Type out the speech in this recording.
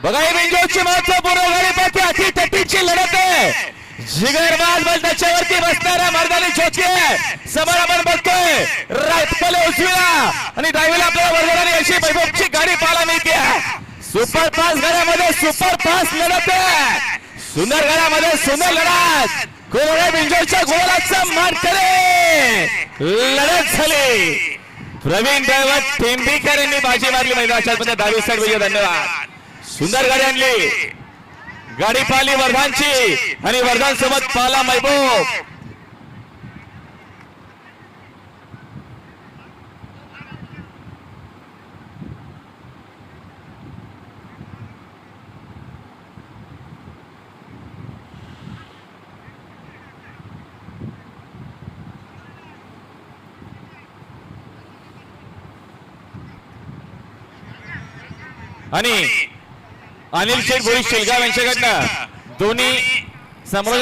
बघा बिंजोरची महत्वपूर्ण गाडीपैकी अति तटीची लढत आहे. जिगरबाज बल त्याच्यावरती बसणाऱ्या मर्दानी छोटी समोर आपण बघतोय राईट उजवीला आणि डावीला आपल्या वर्गाने अशी वैभवची गाडी पाहायला मिळते. सुपर फास्ट गाड्यामध्ये सुपर फास्ट लढत आहे. सुंदर गाड्यामध्ये सुंदर लढत. कोरोना बिंजोरच्या गोलाचा मारकरे लढत झाली. प्रवीण ड्रायव्हर टेंबीकर यांनी बाजी मारली मैदानाच्या मध्ये. डावी साईड विजय. धन्यवाद. सुंदर गाडी आणली. गाडी पाहिली वर्धांची आणि वर्धान सोबत पाला महबूब. आणि अनिल शेठ भोई शेलगाव यांच्याकडनं दोन्ही समोर